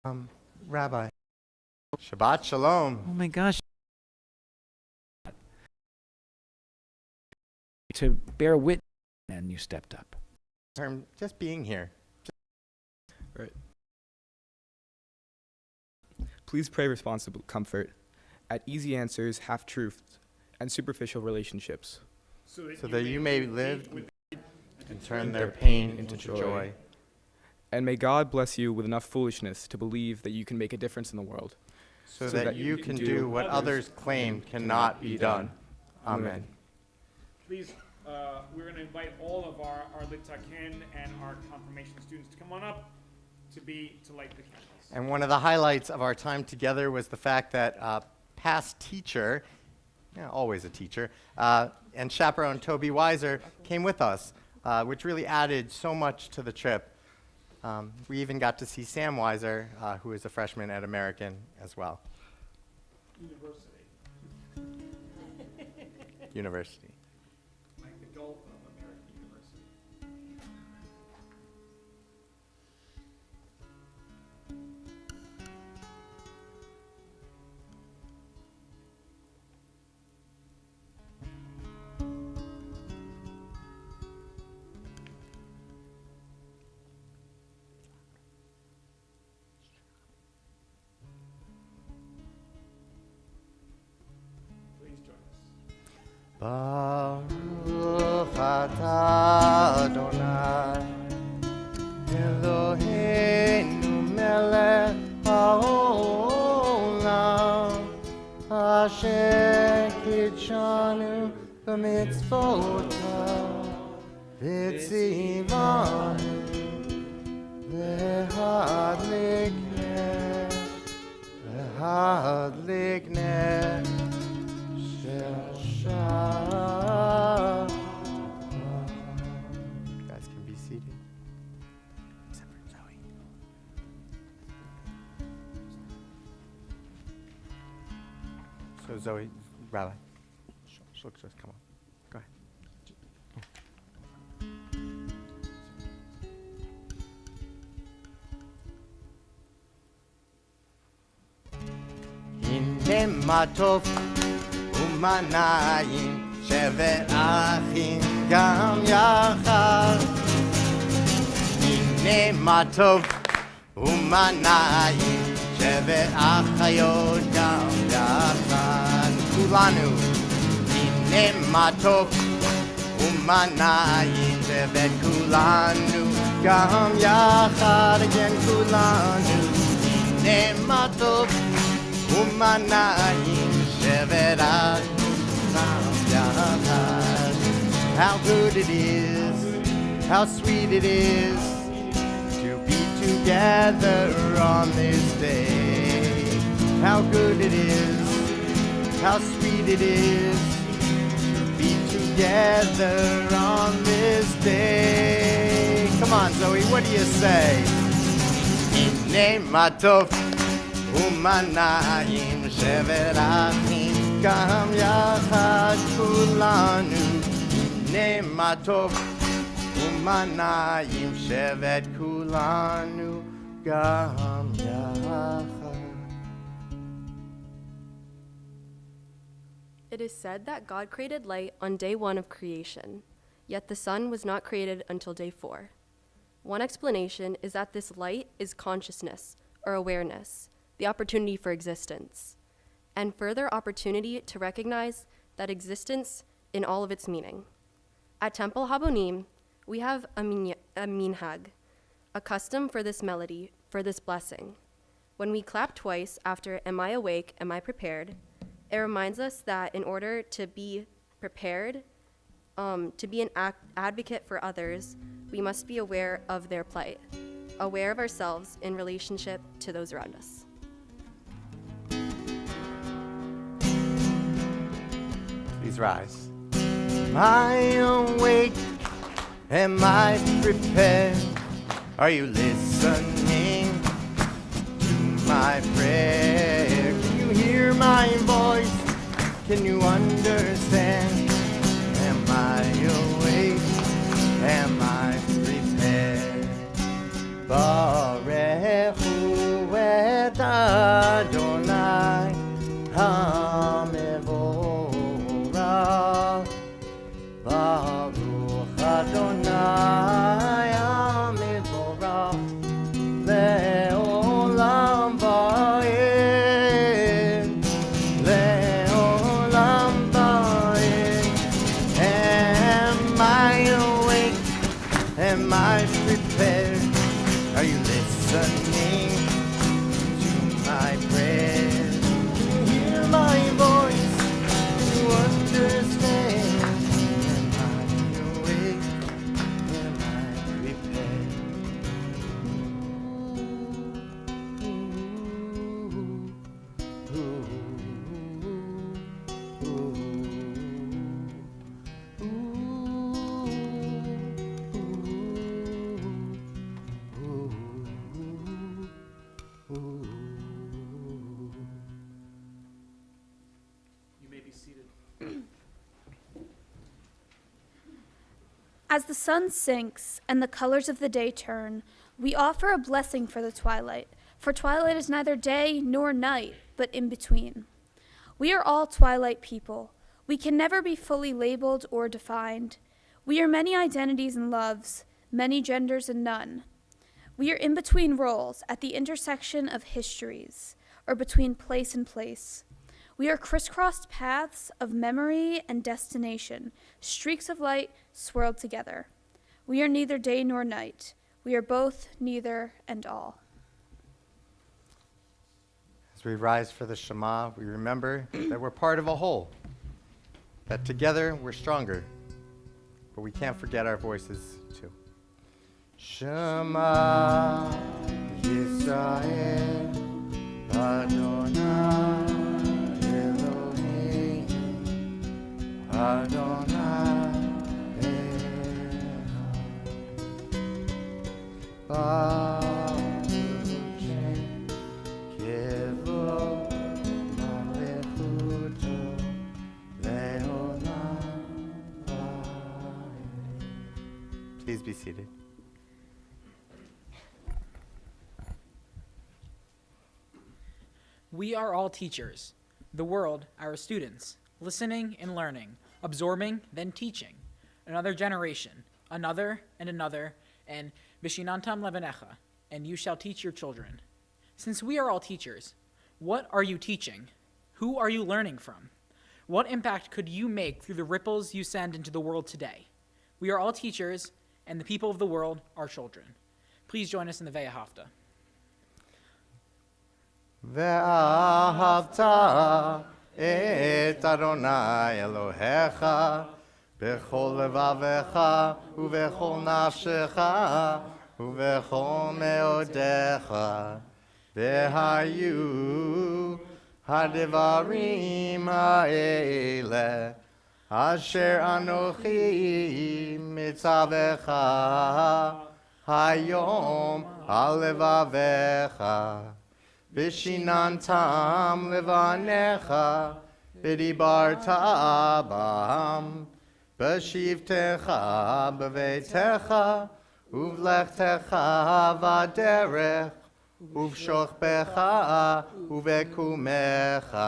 Rabbi, Shabbat Shalom. Oh my gosh. To bear witness, and you stepped up. Just being here. Right. Please pray responsible comfort at easy answers, half-truths, and superficial relationships. So that you may live and turn their pain into joy. And may God bless you with enough foolishness to believe that you can make a difference in the world. So that you can do what others claim cannot be done. Amen. Please, we're going to invite all of our Litakin and our confirmation students to come on up to light the candles. And one of the highlights of our time together was the fact that past teacher, always a teacher, and chaperone Toby Weiser came with us, which really added so much to the trip. We even got to see Sam Weiser, who is a freshman at American as well. University. Like the Gulf of American University. Please join us. Baruch atah Adonai Eloheinu melech haolam asher kitshanu b'mitzvotav v'tzivanu l'hadlik ner you guys can be seated. Except for Zoe. So Zoe, Rabbi, just come on. Go ahead. Hine matov umanayim shevet achim gam yachad. Hine matov umanayim shevet achayot gam yachad. Kulanu. Hine matov umanayim shevet kulanu gam yachad. Again kulanu. Hine matov umanayim shevet achim gam yachad. How good it is, how sweet it is to be together on this day. How good it is, how sweet it is to be together on this day. Come on, Zoe, what do you say? Hine matov umanayim shevet achim gam yachad kulanu. Hine matov umanayim shevet kulanu gam yachad. It is said that God created light on day 1 of creation, yet the sun was not created until day 4. One explanation is that this light is consciousness, or awareness, the opportunity for existence, and further opportunity to recognize that existence in all of its meaning. At Temple Habonim, we have a minhag, a custom for this melody, for this blessing. When we clap twice after "Am I awake? Am I prepared?" it reminds us that in order to be prepared, to be an advocate for others, we must be aware of their plight, aware of ourselves in relationship to those around us. Please rise. Am I awake? Am I prepared? Are you listening to my prayer? Can you hear my voice? Can you understand? Am I awake? Am I prepared? Baruch Hu Adonai HaMevorach. Baruch Adonai HaMevorach Le'olam va'ed, Le'olam va'ed. Am I awake? Am I prepared? Are you listening to my prayers? Do you hear my voice? Do you understand? Am I awake? Am I prepared? You may be seated. As the sun sinks and the colors of the day turn, we offer a blessing for the twilight, for twilight is neither day nor night, but in between. We are all twilight people. We can never be fully labeled or defined. We are many identities and loves, many genders and none. We are in between roles, at the intersection of histories, or between place and place. We are crisscrossed paths of memory and destination, streaks of light swirled together. We are neither day nor night. We are both, neither, and all. As we rise for the Shema, we remember that we're part of a whole, that together we're stronger, but we can't forget our voices too. Shema Yisrael Adonai Elohim Adonai Echad Baruch Shem Kivod Malechuto Leolam Va'ed. Please be seated. We are all teachers, the world our students, listening and learning, absorbing, then teaching. Another generation, another, and Vishinantam levanecha, and you shall teach your children. Since we are all teachers, what are you teaching? Who are you learning from? What impact could you make through the ripples you send into the world today? We are all teachers, and the people of the world are children. Please join us in the Ve'ahavta. ואהבת את אדוני אלוהיך בכל לבבך ובכל נפשך ובכל מאודיך. והיו הדברים האלה אשר אנוכי מצווך היום על לבביך. ושיננתם לבניך, ודיברת בם, בשבתך בביתך, ובלכתך בדרך, ובשוכבך ובקומך,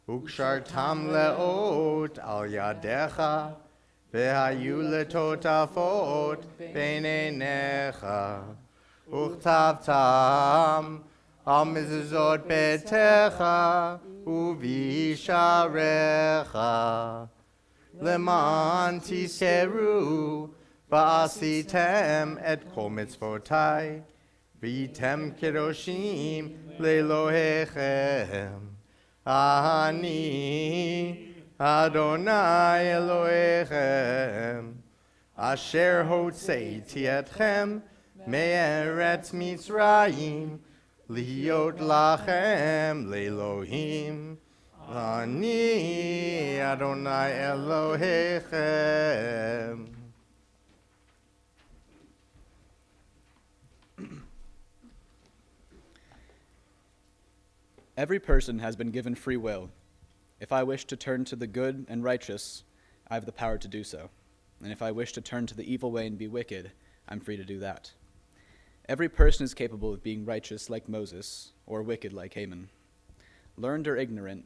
וקשרתם לאות על ידיך, והיו לטוטפות בין עיניך, וכתבתם על מזוזות ביתך ובשעריך, למען תזכרו ועשיתם את כל מצוותי, והייתם קדושים לאלוהיכם. אני אדוני אלוהיכם, אשר הוצאתי אתכם מארץ מצרים, להיות לכם לאלוהים. אני אדוני אלוהיכם. Every person has been given free will. If I wish to turn to the good and righteous, I have the power to do so. And if I wish to turn to the evil way and be wicked, I'm free to do that. Every person is capable of being righteous like Moses or wicked like Haman. learned or ignorant,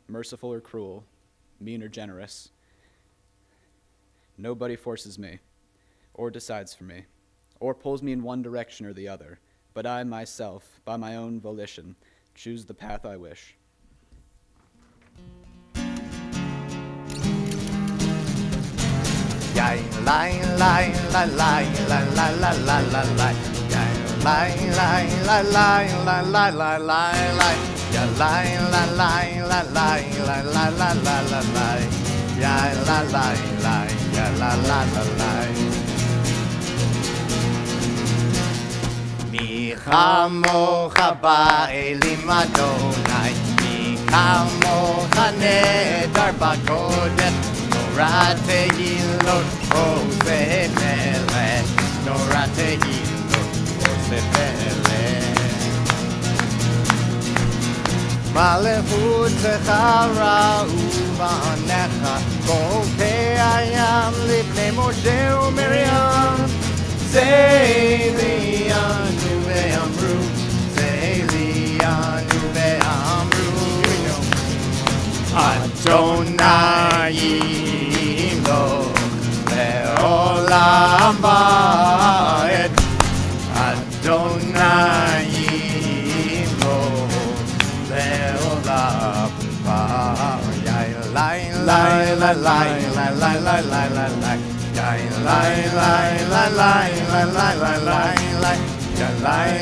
merciful or cruel, mean or generous. Nobody forces me, or decides for me, or pulls me in one direction or the other, but I myself, by my own volition, choose the path I wish. מי כמוך באלים אדוני, מי כמוך נהדר בקודש, נורא תהילות עושה מלך, נורא תהילות עושה מלך. מלכותך ראו בניך, חוקי הים לפני משה ומרים. Say lianu ve'amru, say lianu ve'amru, Adonai yimloch le'olam va'ed, Adonai yimloch le'olam va'ed. Lai lai lai lai lai lai lai lai lai lai. Lai lai lai lai lai lai lai lai lai lai. Lai lai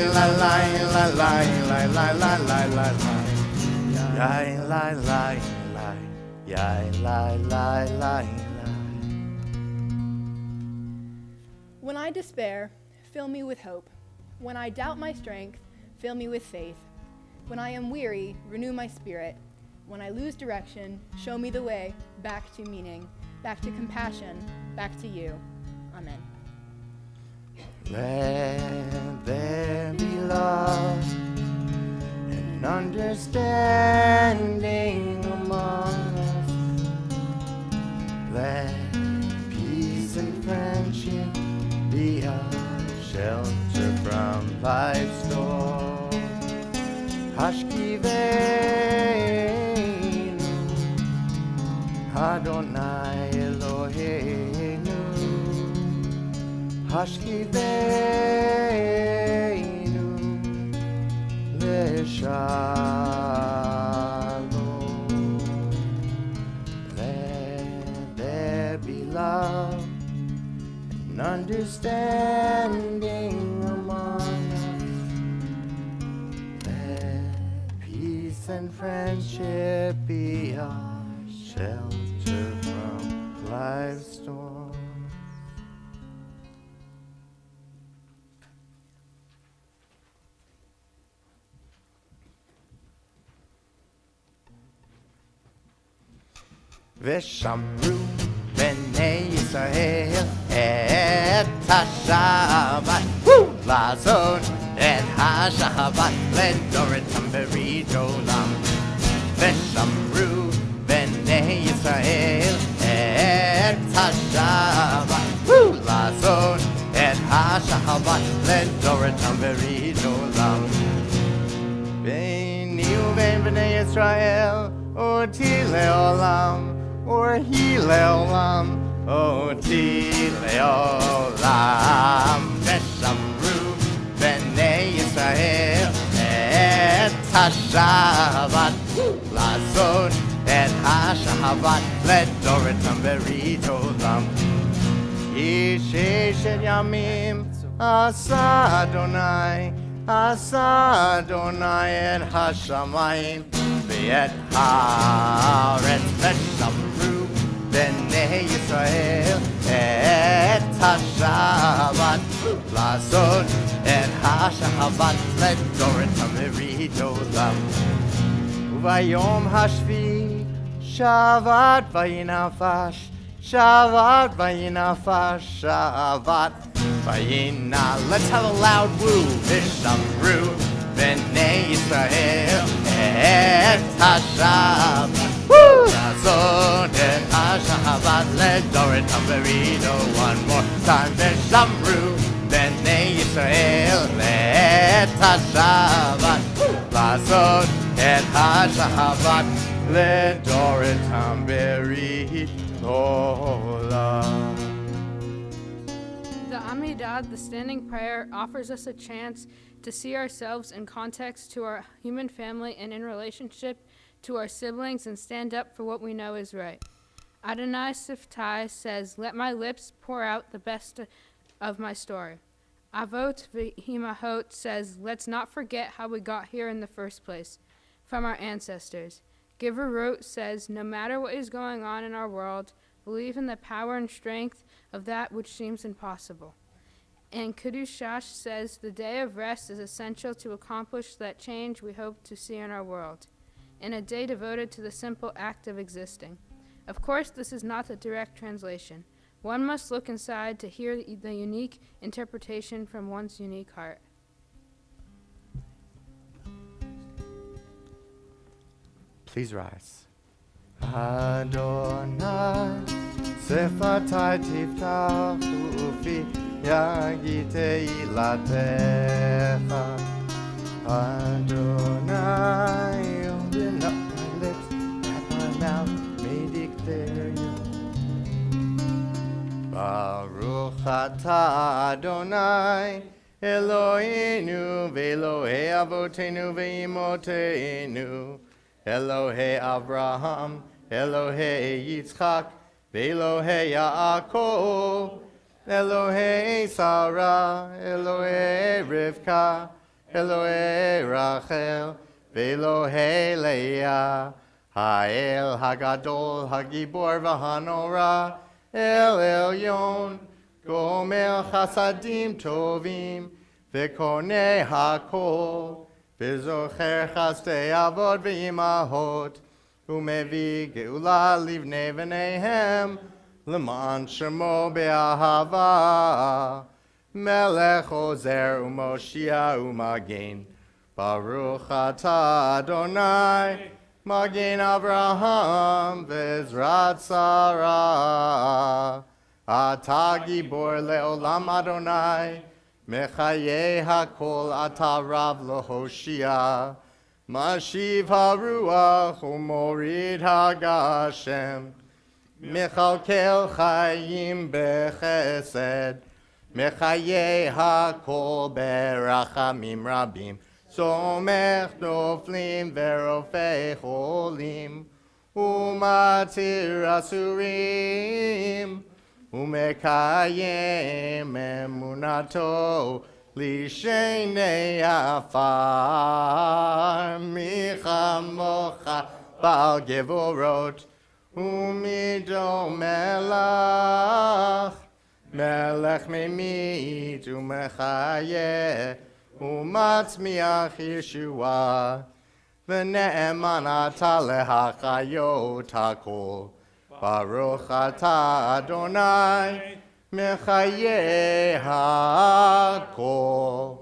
lai lai lai lai lai lai lai lai lai. Lai lai lai lai. Lai lai lai lai. When I despair, fill me with hope. When I doubt my strength, fill me with faith. When I am weary, renew my spirit. When I lose direction, show me the way back to meaning, back to compassion, back to you. Amen. Let there be love and understanding among us. Let peace and friendship be our shelter from life's storm. Hashkiveinu, Adonai Eloheinu. Hashkiveinu leshalom. Let there be love and understanding among us. Let peace and friendship be our shelter from life's storm. ושמרו בני ישראל את השבת, לעשות את השבת לדורתם ברית עולם. ושמרו בני ישראל את השבת, לעשות את השבת לדורתם ברית עולם. ביני ובין בני ישראל אותי לעולם, Orhi le'olam, oti le'olam. Veshamru b'nei Yisrael et hashavat, לעשות את השבת לדורתם ברית עולם. ששת ימים עשה אדוני את השמיים ואת הארץ. ושמרו בני ישראל את השבת, לעשות את השבת לדורתם ברית עולם. וביום השביעי שבת וינפש, שבת וינפש, שבת וינה. Let's have a loud woo. ושמרו בני ישראל את השבת, לעשות את השבת לדורתם ברית. One more time. ושמרו בני ישראל את השבת, לעשות את et ha-Shabbat ledoretam berit olam. The Amidah, the standing prayer, offers us a chance to see ourselves in context to our human family and in relationship to our siblings and stand up for what we know is right. Adonai Siftai says, "Let my lips pour out the best of my story." Avot V'Himahot says, "Let's not forget how we got here in the first place, from our ancestors." Giverot says, "No matter what is going on in our world, believe in the power and strength of that which seems impossible." And Kudushash says, "The day of rest is essential to accomplish that change we hope to see in our world, and a day devoted to the simple act of existing." Of course, this is not the direct translation. One must look inside to hear the unique interpretation from one's unique heart. Please rise. Adonai, sefatai tiftach ufi yagite ilatecha. Adonai, open up my lips, that my mouth may declare you. Baruch atah Adonai, Eloheinu ve'Elohei avoteinu ve'imoteinu, Elohei Abraham, Elohei Yitzchak, ve'Elohei Yaakov, Elohei Sarah, Elohei Rivka, Elohei Rachel, ve'Elohei Leah, Ha'el Hagadol, Hagibor v'Hanora, El Elyon, Gomer Chasadim Tovim, Ve'Konei Hakol, V'Zocher Chastei Avot V'Imahot, U'Mevi Geula Livnei V'neihem, L'man Shemo Be'ahava, Melech Ozer U'Moshia U'Magen, Baruch Atah Adonai, Magen Avraham V'Ezrat Sarah, Atah Gibor Le'olam Adonai, Mechaye HaKol Atah Rav L'Hoshia, Mashiv HaRuach U'Morid HaGashem, Mechalkel Chayim B'Chesed, Mechaye HaKol Berachamim Rabim, Somech noflim verofei cholim, umatir asurim, umekayem emunato lishenei afar, michamocha bal gevorot, umido melach, melech memit umechayeh, Umatzmiach Yeshua, V'ne'eman atah lehachayot hakol, Baruch atah Adonai, Mechaye hakol,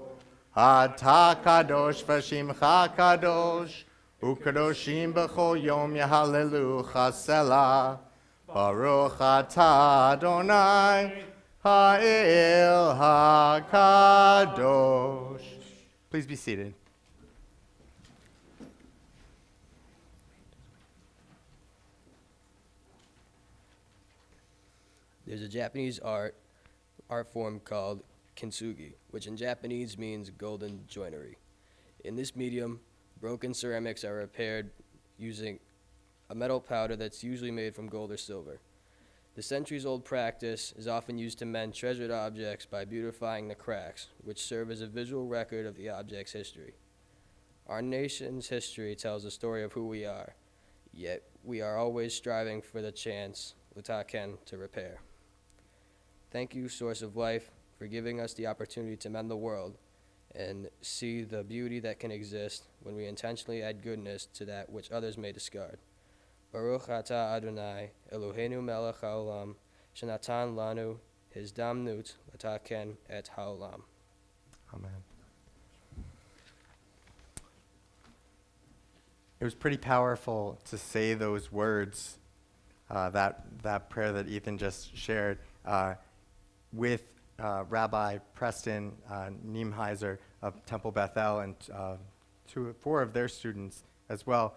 Atah kadosh v'shimcha kadosh, U'kadoshim b'chol yom yahalelucha selah, Baruch atah Adonai, Ha'el HaKadosh. Please be seated. There's a Japanese art form called kintsugi, which in Japanese means golden joinery. In this medium, broken ceramics are repaired using a metal powder that's usually made from gold or silver. The centuries-old practice is often used to mend treasured objects by beautifying the cracks, which serve as a visual record of the object's history. Our nation's history tells the story of who we are, yet we are always striving for the chance, l'taken, to repair. Thank you, Source of Life, for giving us the opportunity to mend the world and see the beauty that can exist when we intentionally add goodness to that which others may discard. Baruch atah Adonai, Eloheinu melech haolam, shenatan lanu his damnut l'taken et haolam. Amen. It was pretty powerful to say those words, that prayer that Ethan just shared, with Rabbi Preston Niemheiser of Temple Bethel and 4 of their students as well.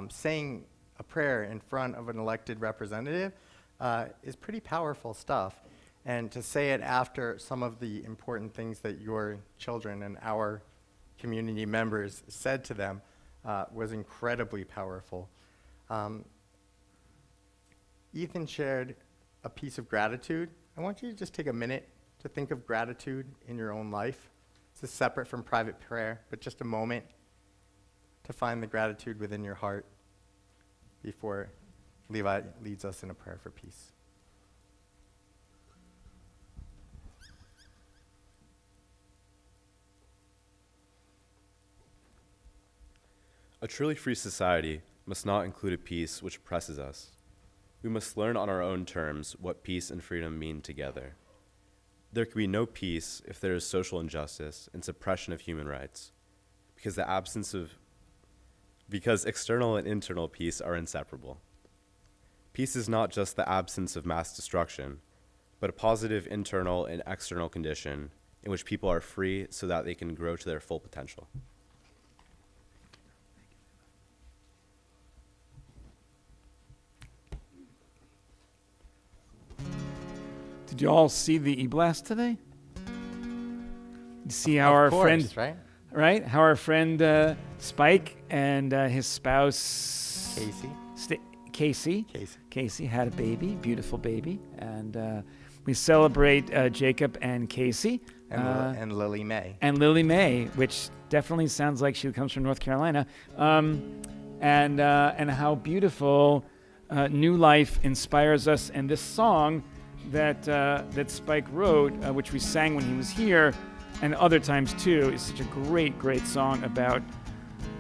Saying a prayer in front of an elected representative is pretty powerful stuff. And to say it after some of the important things that your children and our community members said to them was incredibly powerful. Ethan shared a piece of gratitude. I want you to just take a minute to think of gratitude in your own life. This is separate from private prayer, but just a moment to find the gratitude within your heart before Levi leads us in a prayer for peace. A truly free society must not include a peace which oppresses us. We must learn on our own terms what peace and freedom mean together. There can be no peace if there is social injustice and suppression of human rights, because external and internal peace are inseparable. Peace is not just the absence of mass destruction, but a positive internal and external condition in which people are free so that they can grow to their full potential. Did you all see the e-blast today? You see how our friend, right? How our friend Spike and his spouse Casey had a baby, beautiful baby, and we celebrate Jacob and Casey and Lily May. And Lily May, which definitely sounds like she comes from North Carolina, and how beautiful new life inspires us. And this song that Spike wrote, which we sang when he was here, and other times too, is such a great, great song about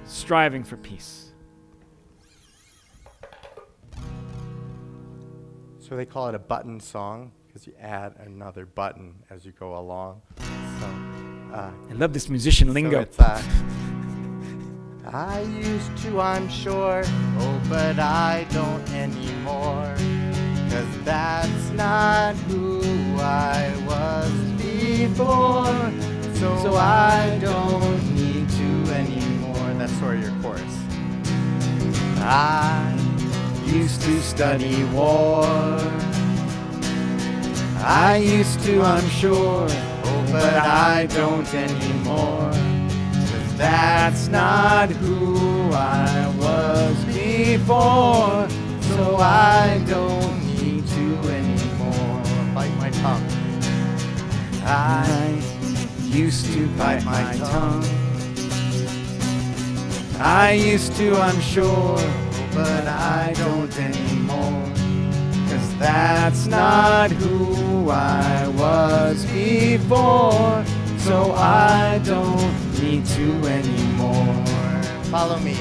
striving for peace. So they call it a button song because you add another button as you go along. So I love this musician lingo. So it's, I used to, I'm sure, oh, but I don't anymore. 'Cause that's not who I was before, so I don't need to anymore. That's sort of your chorus. I used to study war. I used to, I'm sure, oh, but I don't anymore. 'Cause that's not who I was before, so I don't anymore. Bite my tongue. I used to bite my tongue. I used to, I'm sure, but I don't anymore. 'Cause that's not who I was before, so I don't need to anymore. Follow me.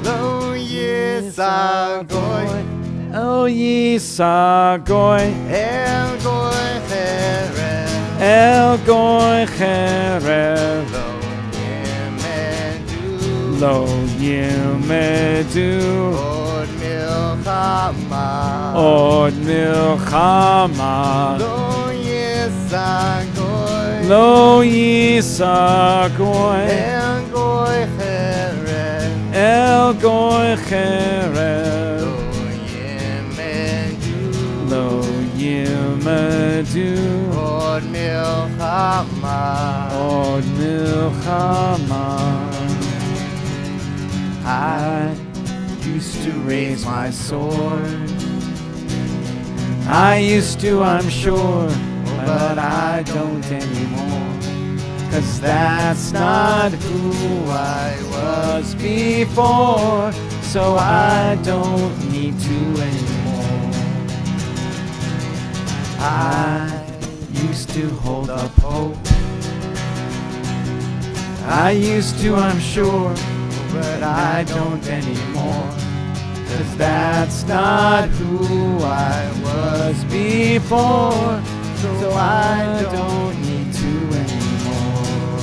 Lo Yisagoy. Oh, Yisagoy, El Goy Cherev, El Goy Cherev, Lo Yimedu, Od Milchama, Od Milchama, Lo Yisagoy, Lo Yisagoy, El Goy Cherev, El Goy Cherev, Lo Yimedu, Od Milchama, Od Milchama. I used to raise my sword. I used to, I'm sure, but I don't anymore. 'Cause that's not who I was before, so I don't need to anymore. I used to hold up hope. I used to, I'm sure, but I don't anymore. 'Cause that's not who I was before, so I don't need to anymore.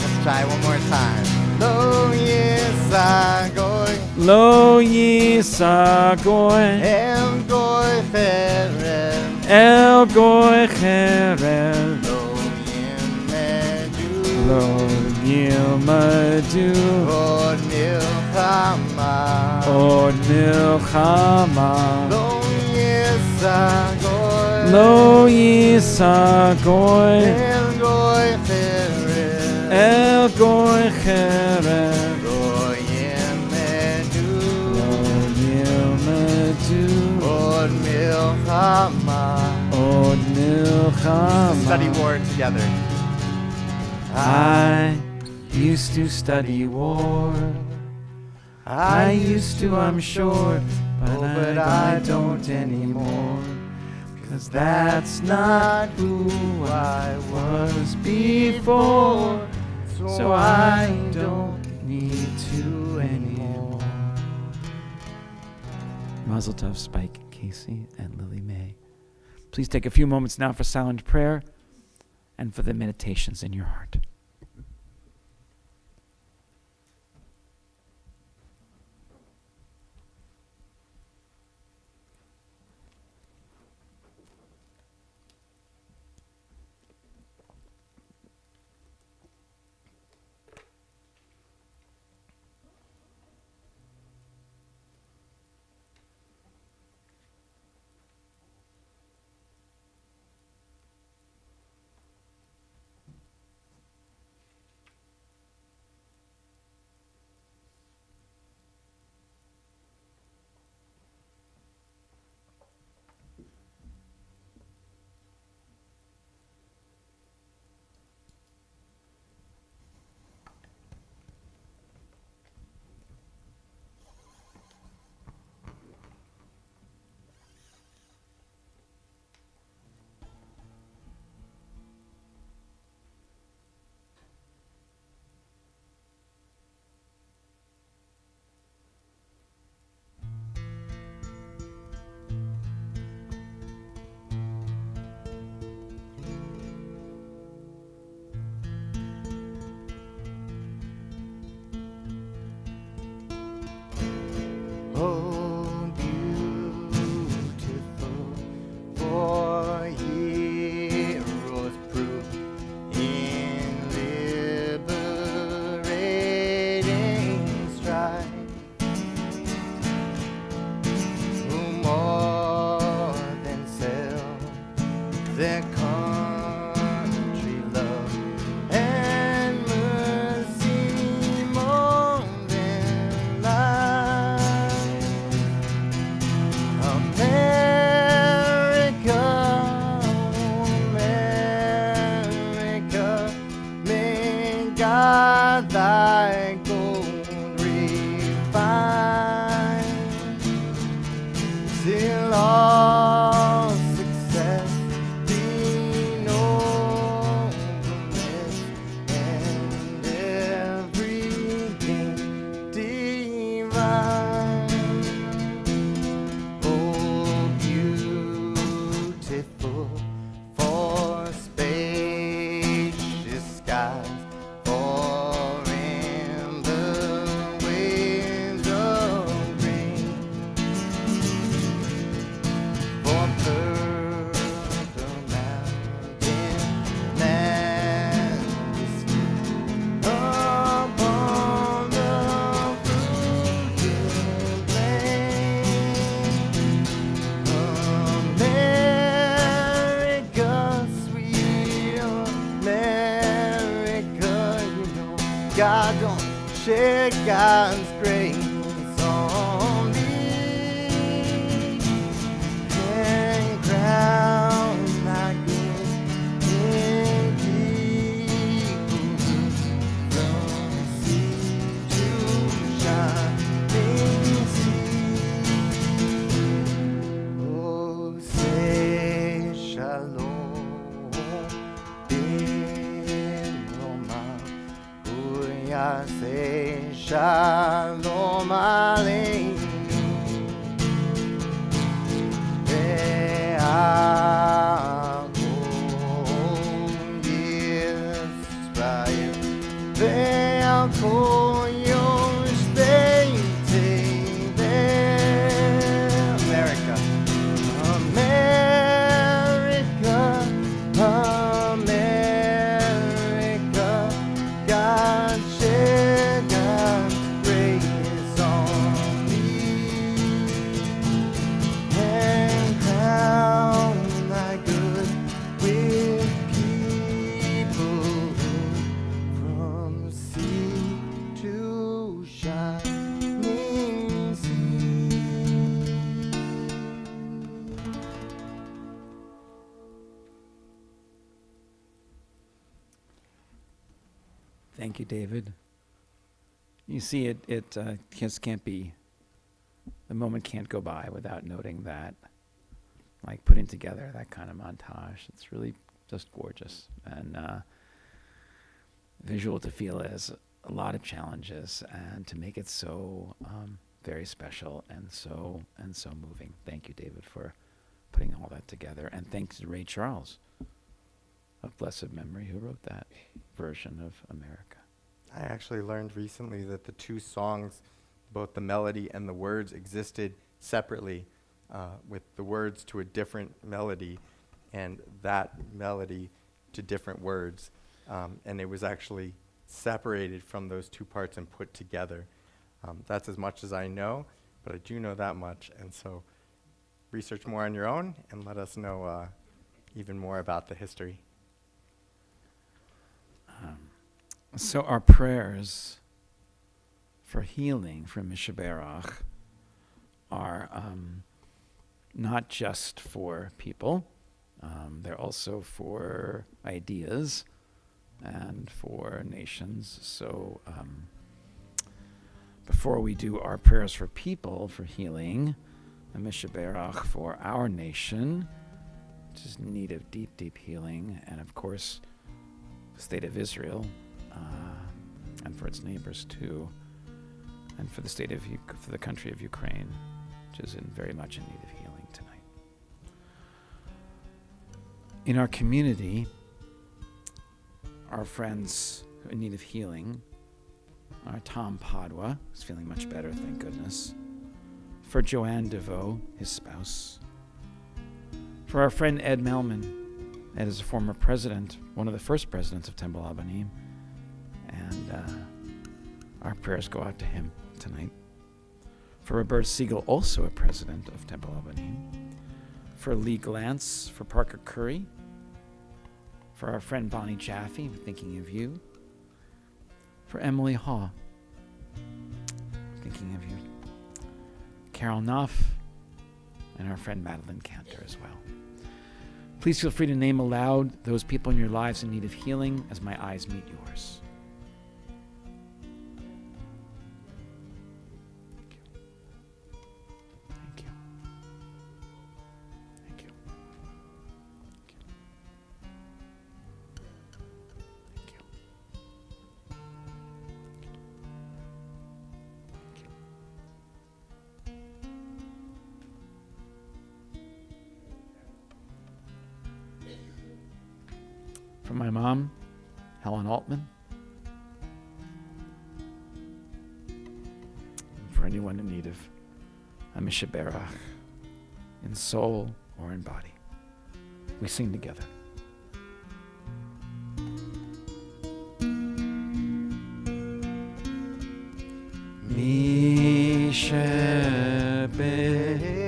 Let's try one more time. Lo Yisagoy, Lo Yisagoy, El Goy Cherev, El Goy Cherev, Lo Yimedu, Lo yilmadu Od milchama. od milchama. Lo yisagoy. Lo yisagoy El goy cherem. el goy cherem. Lo yilmedu. Lo yilmadu Od milchama. od milchama. Study war together. I used to study war. I used to, I'm sure, but I don't anymore. 'Cause that's not who I was before. So I don't need to anymore. Mazel Tov, Spike, Casey, and Lily Mae. Please take a few moments now for silent prayer and for the meditations in your heart. Oh, beautiful, for heroes prove in liberating strife, who more than self their country love and mercy more than life. America, America, may God thy gold refine, till all success be nobleness and every gain divine. Oh, beautiful for spacious skies, for in the waves of rain, for purple mountain majesty upon the fruited plain. America, sweet America, you know God don't share God's grace on thee, and crown thy good in people from sea to shining sea. Oh, say shalom, Roma. Oh, yeah, say shalom aleinu. Ve'akol Yisrael, ve'akol Yoshvei Tevel. America, America, America, Thank you, David. You see, it just can't be, the moment can't go by without noting that, like putting together that kind of montage. It's really just gorgeous and visual to feel it as a lot of challenges and to make it so very special and so moving. Thank you, David, for putting all that together. And thanks to Ray Charles of blessed memory who wrote that version of America. I actually learned recently that the two songs, both the melody and the words, existed separately, with the words to a different melody and that melody to different words. And it was actually separated from those two parts and put together. That's as much as I know, but I do know that much. And so research more on your own and let us know even more about the history. So our prayers for healing from Mishaberach are not just for people, they're also for ideas and for nations. So before we do our prayers for people for healing, a Mishaberach for our nation, which is in need of deep, deep healing, and of course the state of Israel, and for its neighbors too, and for the state of for the country of Ukraine, which is very much in need of healing tonight. In our community, our friends who are in need of healing are Tom Padua, who's feeling much better, thank goodness. For Joanne DeVoe, his spouse. For our friend Ed Melman. Ed is a former president, one of the first presidents of Temple Abanim. And our prayers go out to him tonight. For Roberta Siegel, also a president of Temple Abanim. For Lee Glantz, for Parker Curry. For our friend Bonnie Jaffe, thinking of you. For Emily Haw, thinking of you. Carol Nuff, and our friend Madeline Cantor as well. Please feel free to name aloud those people in your lives in need of healing as my eyes meet yours. Thank you. Thank you. Thank you. Thank you. For my mom, Helen Altman. And for anyone in need of a Mishaberach, in soul or in body. We sing together.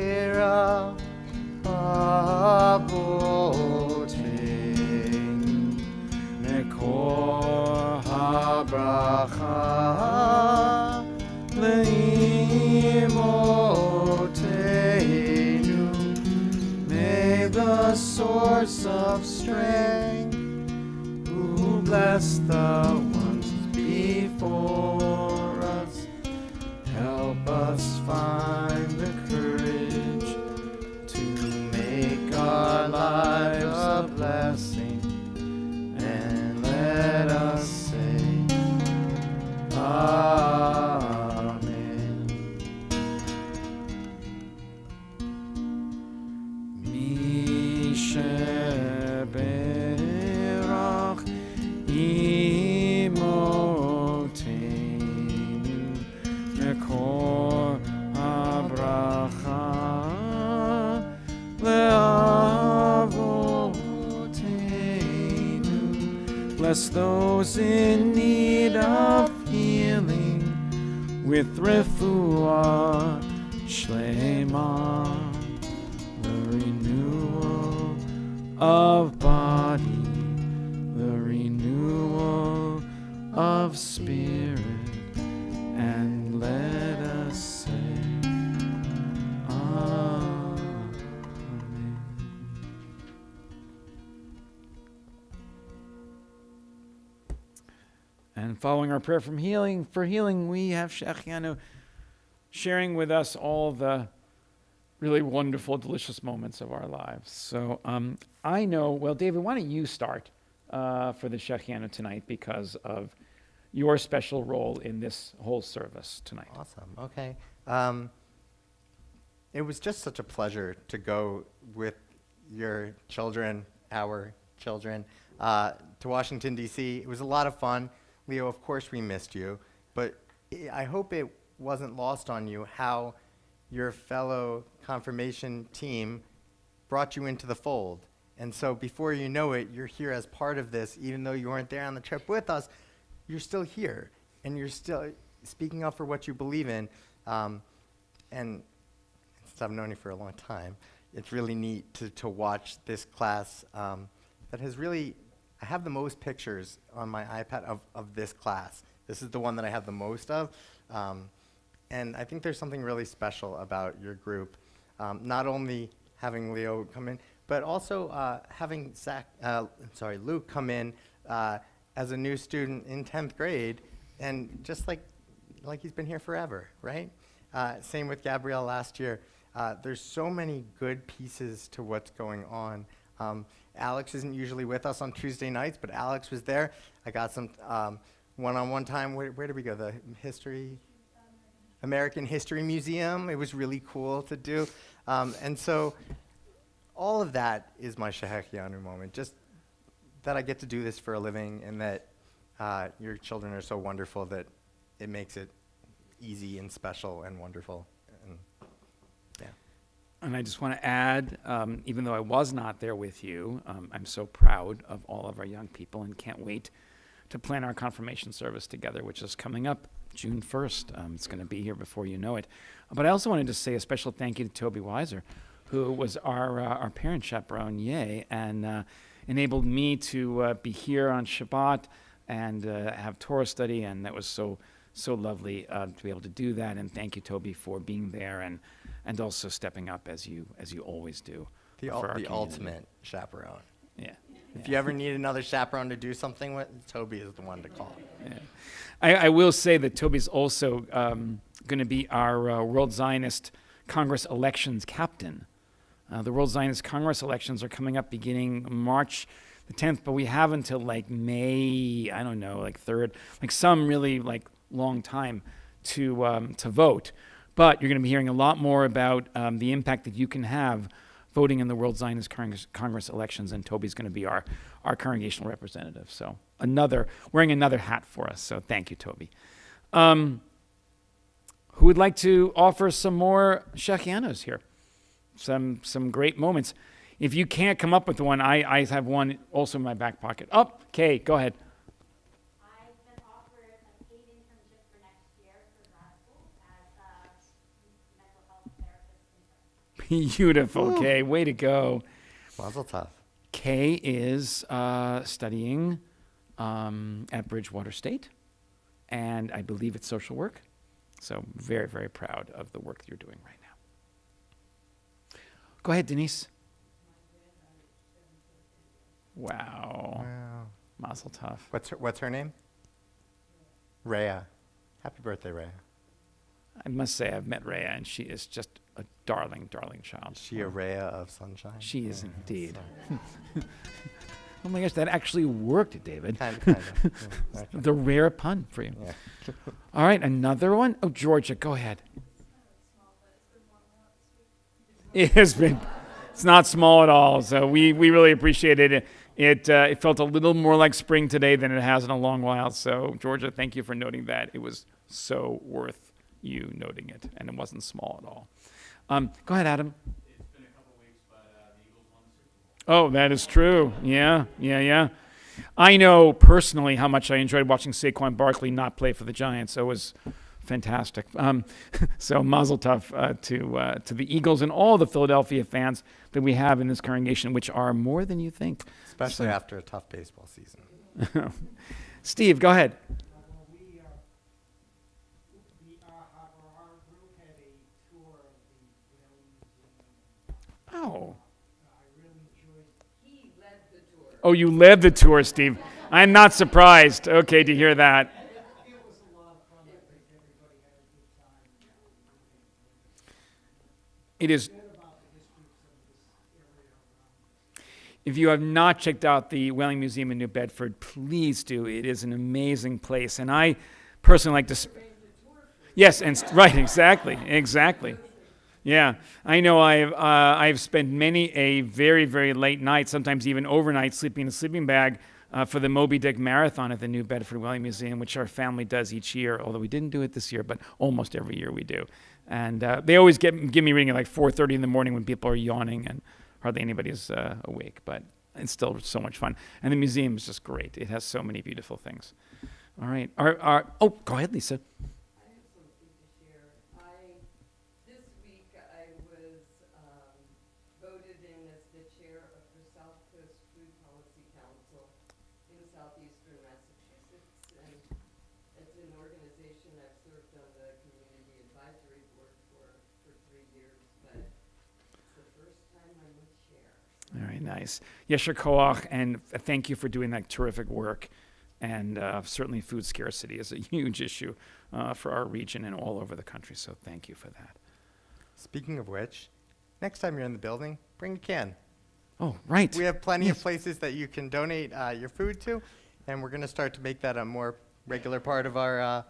Mishaberach Avoteinu Mekor HaBracha Le'imoteinu. May the source of strength who bless the ones before us help us find the courage to make our lives a blessing, and let us say Amen. Mishaberach Imoteinu Mekor HaBracha Le'avoteinu. Bless those in need of healing with refuah shlema, the renewal of body, the renewal of spirit, and let us say Amen. And following our prayer for healing, we have Shechianu sharing with us all the really wonderful, delicious moments of our lives. So I know, well, David, why don't you start for the Shechianu tonight because of your special role in this whole service tonight. Awesome. Okay. It was just such a pleasure to go with your children, our children, to Washington, D.C. It was a lot of fun. Leo, of course we missed you, but I hope it wasn't lost on you how your fellow confirmation team brought you into the fold. And so before you know it, you're here as part of this, even though you weren't there on the trip with us, you're still here, and you're still speaking up for what you believe in. And since I've known you for a long time, it's really neat to watch this class that has really, I have the most pictures on my iPad of this class. This is the one that I have the most of. And I think there's something really special about your group. Not only having Leo come in, but also having Luke come in as a new student in 10th grade, and just like he's been here forever, right? Same with Gabrielle last year. There's so many good pieces to what's going on. Alex isn't usually with us on Tuesday nights, but Alex was there. I got some one-on-one time. Where did we go? The American History Museum. It was really cool to do. And so all of that is my Shechianu moment, just that I get to do this for a living, and that your children are so wonderful that it makes it easy and special and wonderful. And yeah. And I just want to add, even though I was not there with you, I'm so proud of all of our young people and can't wait to plan our confirmation service together, which is coming up June 1st. It's going to be here before you know it. But I also wanted to say a special thank you to Toby Weiser, who was our parent chaperone, and enabled me to be here on Shabbat and have Torah study, and that was so lovely to be able to do that. And thank you, Toby, for being there and also stepping up as you always do. The ultimate chaperone. Yeah. If you ever need another chaperone to do something with, Toby is the one to call. Yeah. I will say that Toby's also going to be our World Zionist Congress elections captain. The World Zionist Congress elections are coming up beginning March the 10th, but we have until May, 3rd, some really long time to vote. But you're going to be hearing a lot more about the impact that you can have voting in the World Zionist Congress elections, and Toby's going to be our congregational representative. So wearing another hat for us. So thank you, Toby. Who would like to offer some more Shechianos here? Some great moments. If you can't come up with one, I have one also in my back pocket. Kay, go ahead. I've been offered a paid internship for next year for grad school as a mental health therapist intern. Beautiful, Kay. Way to go. Mazel tov. Kay is studying at Bridgewater State, and I believe it's social work. So very, very proud of the work that you're doing right now. Go ahead, Denise. Wow. Mazel tov. What's her name? Rhea. Happy birthday, Rhea. I must say I've met Rhea, and she is just a darling, darling child. Is she a Rhea of sunshine? She is indeed. Oh my gosh, that actually worked, David. Kind of. Yeah, okay. The rare pun for you. Yeah. All right, another one. Oh, Georgia, go ahead. It's not small at all, so we really appreciate it. It felt a little more like spring today than it has in a long while, so Georgia, thank you for noting that. It was so worth you noting it, and it wasn't small at all. Go ahead, Adam. It's been a couple weeks, but the Eagles won the Super Bowl. Oh, that is true. Yeah. I know personally how much I enjoyed watching Saquon Barkley not play for the Giants. So it was fantastic. So mazel tov to the Eagles and all the Philadelphia fans that we have in this congregation, which are more than you think. Especially after a tough baseball season. Steve, go ahead. Oh. Oh, you led the tour, Steve. I'm not surprised, okay, to hear that. It is. If you have not checked out the Whaling Museum in New Bedford, please do. It is an amazing place, and I personally like to. Yes, and right, exactly. Yeah, I know. I've spent many a very, very late night, sometimes even overnight, sleeping in a sleeping bag for the Moby Dick Marathon at the New Bedford Whaling Museum, which our family does each year. Although we didn't do it this year, but almost every year we do. And they always give me reading at like 4:30 in the morning when people are yawning and hardly anybody's awake. But it's still so much fun. And the museum is just great. It has so many beautiful things. All right. Oh, go ahead, Lisa. Very nice. Yesher Koach, and thank you for doing that terrific work. And certainly food scarcity is a huge issue for our region and all over the country, so thank you for that. Speaking of which, next time you're in the building, bring a can. Oh, right. We have plenty of places that you can donate your food to, and we're going to start to make that a more regular part of our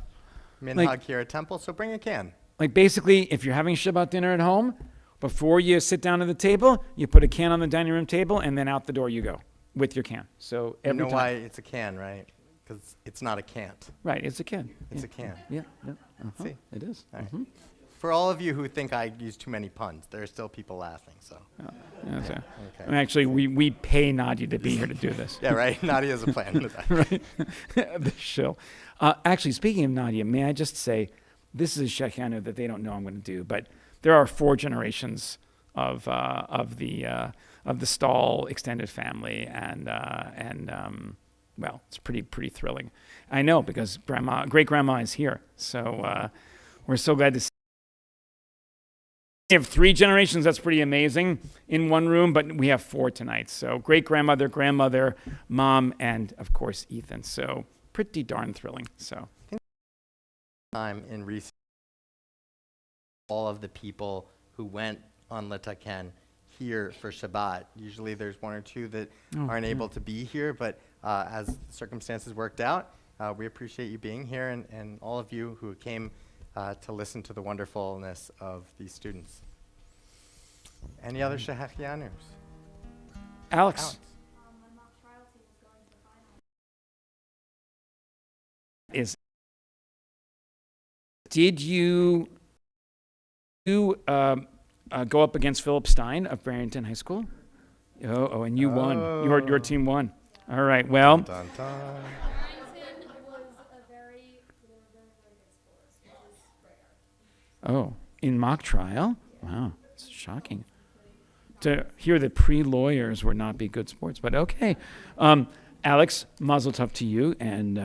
minhag here at Temple, so bring a can. Like basically, if you're having Shabbat dinner at home, before you sit down at the table, you put a can on the dining room table, and then out the door you go with your can. So every time. You know why it's a can, right? Because it's not a can't. Right, it's a can. It's a can. Yeah. See? It is. All right. For all of you who think I use too many puns, there are still people laughing, so. Okay. Okay. Actually, we pay Nadia to be here to do this. Yeah, right. Nadia has a plan with that. Right. The shill. Actually, speaking of Nadia, may I just say, this is a shechanu that they don't know I'm going to do, but there are 4 generations of the Stahl extended family, and well, it's pretty thrilling. I know, because great grandma is here, so we're so glad to see. We have 3 generations. That's pretty amazing in one room, but we have 4 tonight. So great grandmother, grandmother, mom, and of course Ethan. So pretty darn thrilling. So time in recent. All of the people who went on Litaken here for Shabbat. Usually there's 1 or 2 that aren't able to be here, but as the circumstances worked out, we appreciate you being here and all of you who came to listen to the wonderfulness of these students. Any other Shehechianus? Alex. My mock trial team is going to the final. Did you go up against Philip Stein of Barrington High School? Oh, and you won. Your team won. All right. Well. Dun, dun, dun. Barrington was a very good sports, which is rare. Oh, in mock trial? Wow, it's shocking to hear that pre-lawyers would not be good sports. But okay, Alex, mazel tov to you, and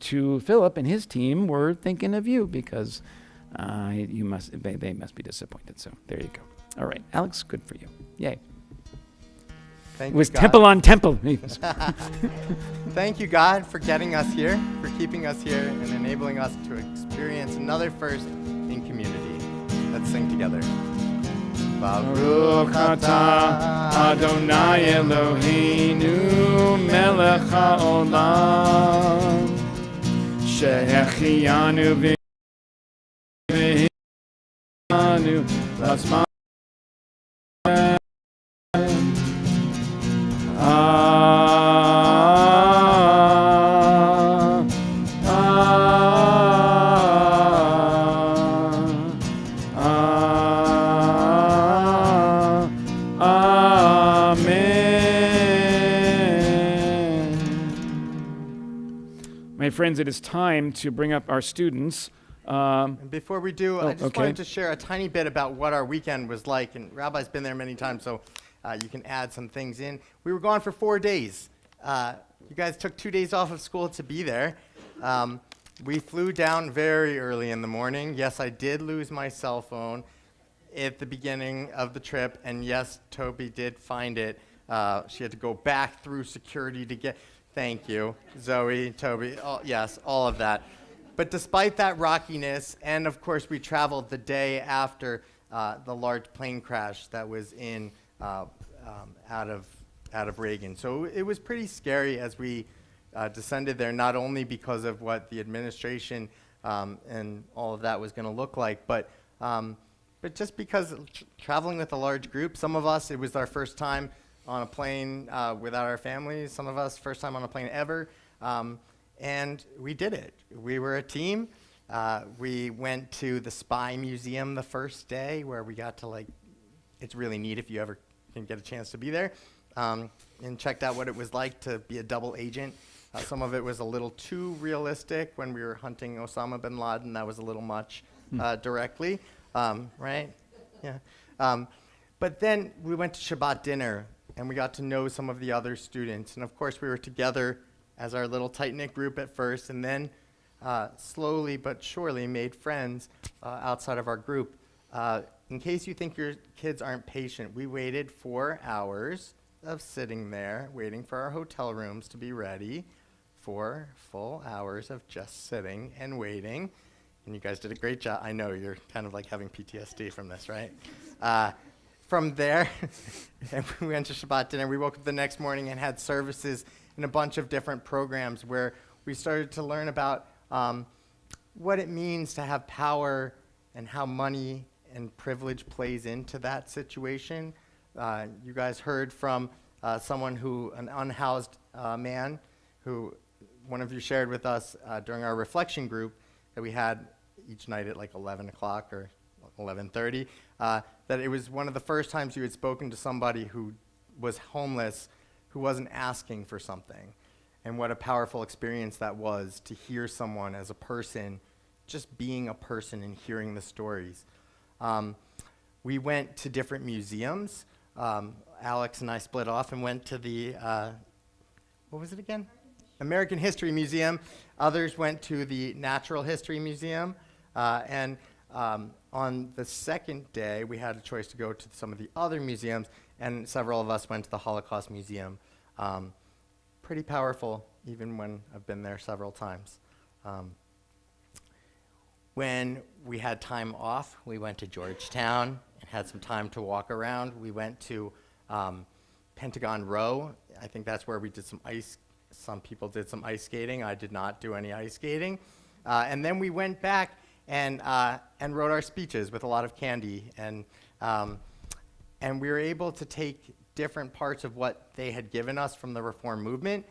to Philip and his team. We're thinking of you because they must be disappointed. So there you go. All right, Alex, good for you. Yay. Thank It was you, God. temple on temple. Thank you, God, for getting us here, for keeping us here, and enabling us to experience another first in community. Let's sing together. Baruch atah Adonai Eloheinu melech haolam shehechianu v'hinu lasma My friends, it is time to bring up our students. And before we do, I just okay. wanted to share a tiny bit about what our weekend was like. And Rabbi's been there many times, so you can add some things in. We were gone for 4 days. You guys took 2 days off of school to be there. We flew down very early in the morning. Yes, I did lose my cell phone at the beginning of the trip. And yes, Toby did find it. She had to go back through security to get Thank you. Zoe, Toby, yes, all of that. But despite that rockiness, and of course we traveled the day after the large plane crash that was in out of Reagan. So it was pretty scary as we descended there, not only because of what the administration and all of that was going to look like, but just because traveling with a large group, some of us, it was our first time on a plane without our families, some of us first time on a plane ever, and we did it. We were a team. We went to the Spy Museum the first day, where we got to, like, it's really neat if you ever can get a chance to be there, and checked out what it was like to be a double agent. Some of it was a little too realistic. When we were hunting Osama bin Laden, that was a little much directly, right? Yeah. But then we went to Shabbat dinner, and we got to know some of the other students. And of course, we were together as our little tight-knit group at first, and then slowly but surely made friends outside of our group. In case you think your kids aren't patient, we waited 4 hours of sitting there, waiting for our hotel rooms to be ready. 4 full hours of just sitting and waiting. And you guys did a great job. I know you're kind of like having PTSD from this, right? From there, and we went to Shabbat dinner. We woke up the next morning and had services in a bunch of different programs where we started to learn about what it means to have power and how money and privilege plays into that situation. You guys heard from someone an unhoused man who one of you shared with us during our reflection group that we had each night at like 11 o'clock or 11:30, that it was one of the first times you had spoken to somebody who was homeless, who wasn't asking for something. And what a powerful experience that was to hear someone as a person, just being a person and hearing the stories. We went to different museums. Alex and I split off and went to the, what was it again? American History Museum. Others went to the Natural History Museum. And on the second day, we had a choice to go to some of the other museums, and several of us went to the Holocaust Museum. Pretty powerful, even when I've been there several times. When we had time off, we went to Georgetown and had some time to walk around. We went to Pentagon Row. I think that's where we did some people did some ice skating. I did not do any ice skating. And then we went back and wrote our speeches with a lot of candy. And we were able to take different parts of what they had given us from the Reform movement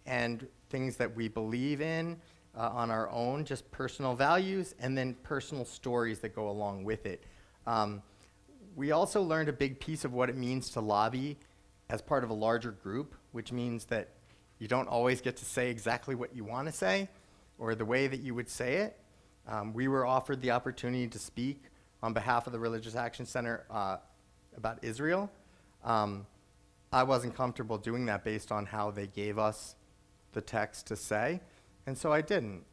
and things that we believe in on our own, just personal values, and then personal stories that go along with it. We also learned a big piece of what it means to lobby as part of a larger group, which means that you don't always get to say exactly what you want to say or the way that you would say it. We were offered the opportunity to speak on behalf of the Religious Action Center about Israel. I wasn't comfortable doing that based on how they gave us the text to say, and so I didn't.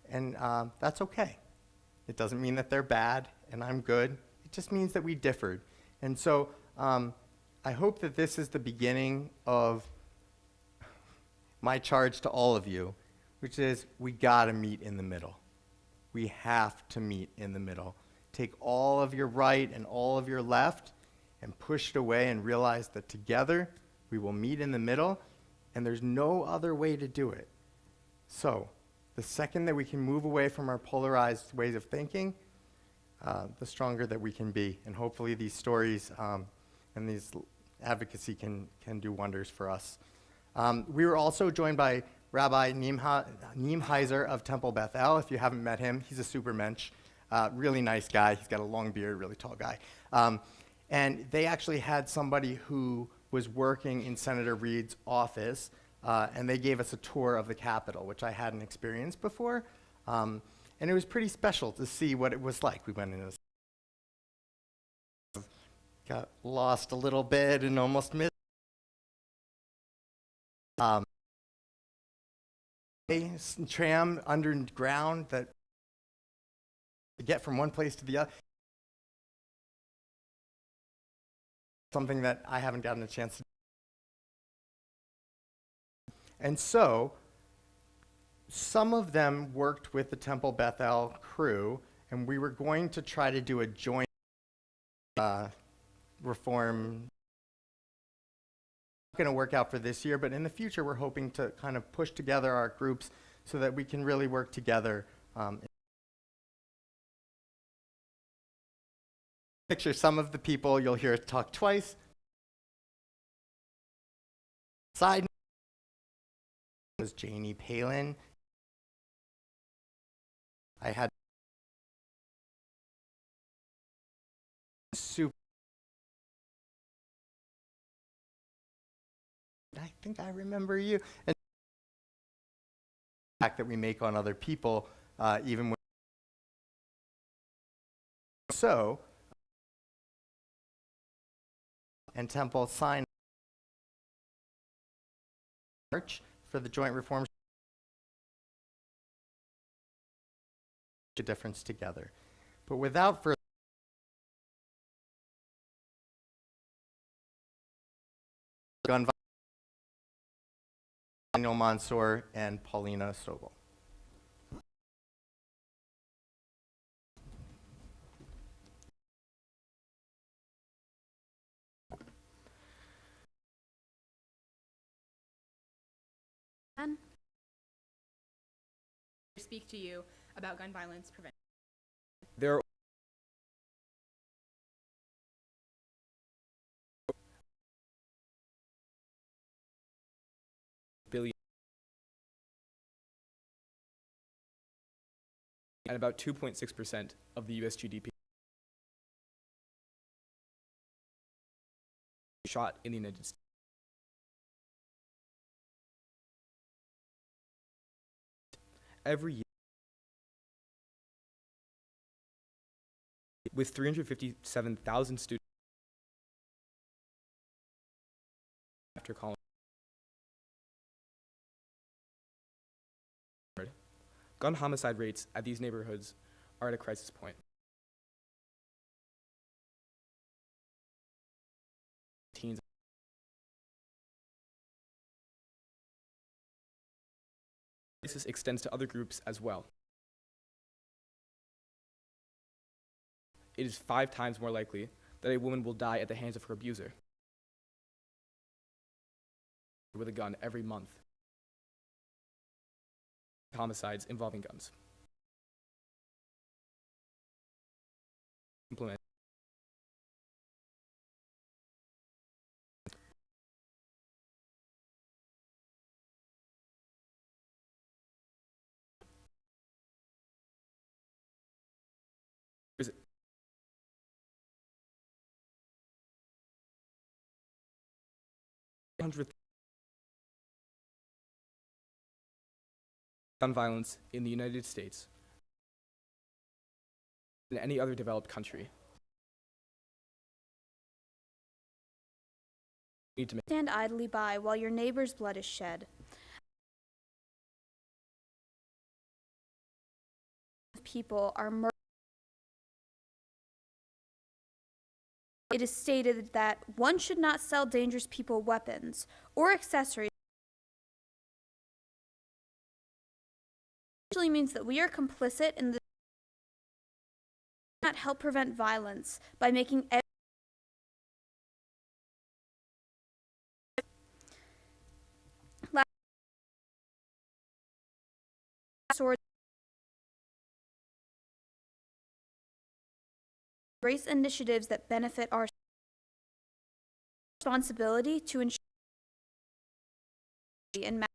And that's okay. It doesn't mean that they're bad and I'm good. It just means that we differed. And so I hope that this is the beginning of my charge to all of you, which is we gotta meet in the middle. We have to meet in the middle. Take all of your right and all of your left and push it away and realize that together we will meet in the middle, and there's no other way to do it. So the second that we can move away from our polarized ways of thinking, the stronger that we can be. And hopefully these stories and these advocacy can do wonders for us. We were also joined by Rabbi Neem Heiser of Temple Beth El. If you haven't met him, he's a super mensch. Really nice guy. He's got a long beard, really tall guy. And they actually had somebody who was working in Senator Reid's office, and they gave us a tour of the Capitol, which I hadn't experienced before. And it was pretty special to see what it was like. We went in, got lost a little bit and almost missed. Tram underground that to get from one place to the other. Something that I haven't gotten a chance to do. And so some of them worked with the Temple Bethel crew, and we were going to try to do a joint reform. Not going to work out for this year, but in the future we're hoping to kind of push together our groups so that we can really work together. Picture some of the people you'll hear talk twice. Side note was Janie Palin. I had super. I think I remember you. And the impact that we make on other people, even when. So, and Temple signed March for the joint reform. A difference together. But without further gun violence, Daniel Mansour and Paulina Sobel. Speak to you about gun violence prevention. There are billion and about 2.6% of the US GDP shot in the United States. Every year, with 357,000 students after college. Gun homicide rates at these neighborhoods are at a crisis point. Teens. Crisis extends to other groups as well. It is 5 times more likely that a woman will die at the hands of her abuser with a gun every month. Homicides involving guns. Implement. Gun violence in the United States than any other developed country. You need to stand idly by while your neighbor's blood is shed. People are murdered. It is stated that one should not sell dangerous people weapons or accessories. It actually means that we are complicit in the not help prevent violence by making race initiatives that benefit our responsibility to ensure and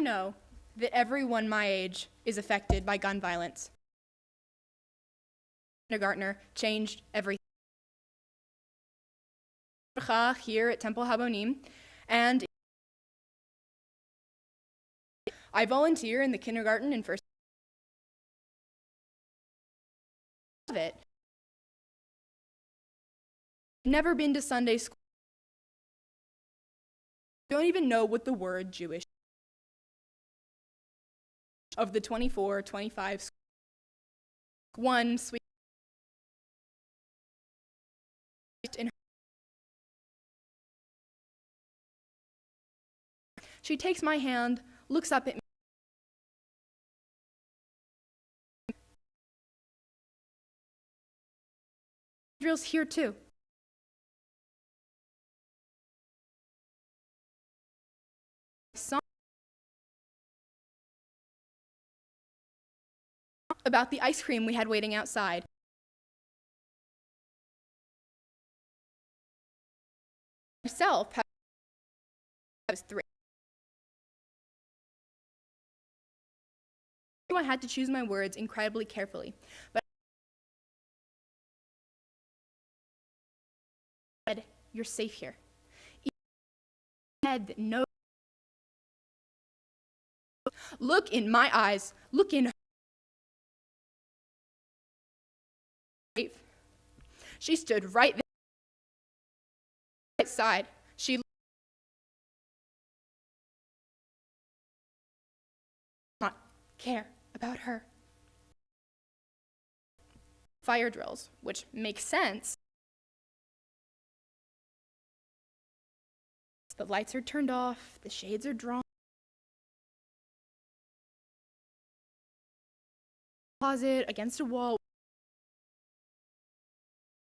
know that everyone my age is affected by gun violence. Kindergartner changed everything. Here at Temple Habonim, and I volunteer in the kindergarten and first of it. Never been to Sunday school. Don't even know what the word Jewish of the 24, 25 one sweet in She takes my hand, looks up at me. Israel's here too. About the ice cream we had waiting outside. Myself, I was 3. I had to choose my words incredibly carefully, but I said, "You're safe here." Head that knows. Look in my eyes. Look in her. She stood right there, right side. She did not care about her. Fire drills, which makes sense. The lights are turned off, the shades are drawn. Closet, against a wall.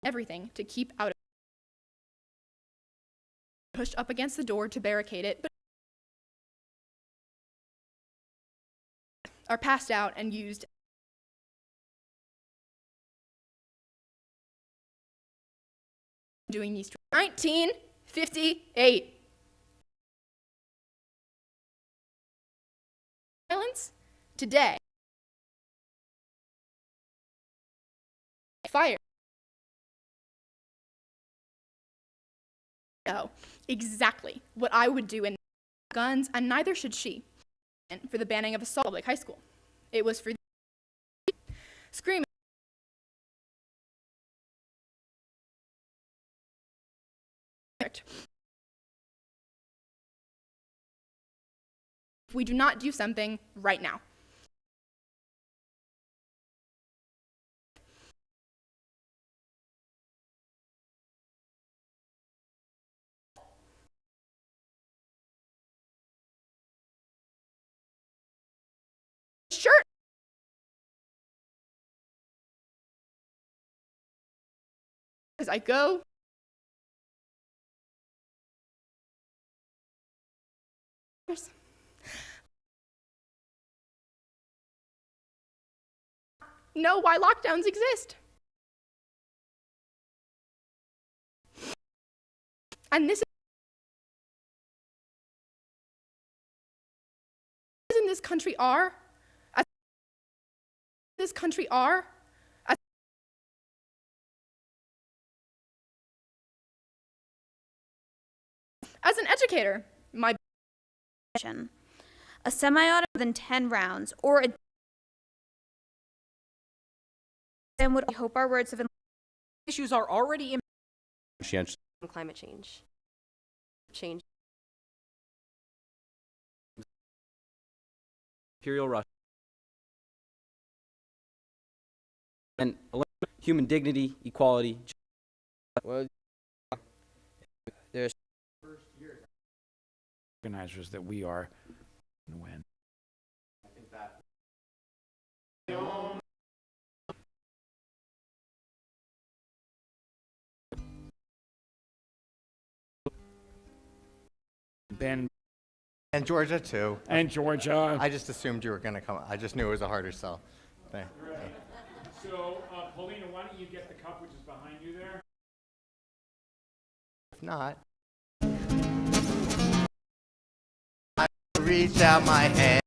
Everything to keep out of. Pushed up against the door to barricade it, but are passed out and used. Doing these 1958. Violence today. Fire. Know exactly what I would do in guns, and neither should she. And for the banning of assault at public high school, it was for screaming. If we do not do something right now. Sure. As I go. Know why lockdowns exist. And this in this country are as an educator, my a semi-auto than 10 rounds or a then would hope our words have issues are already in climate change. Imperial Russia and human dignity, equality. Well, there's organizers that we are when. I think that Ben and Georgia too. And Georgia. I just assumed you were going to come. I just knew it was a harder sell. Right. So, Paulina, why don't you get the cup which is behind you there? If not, I reach out my hand.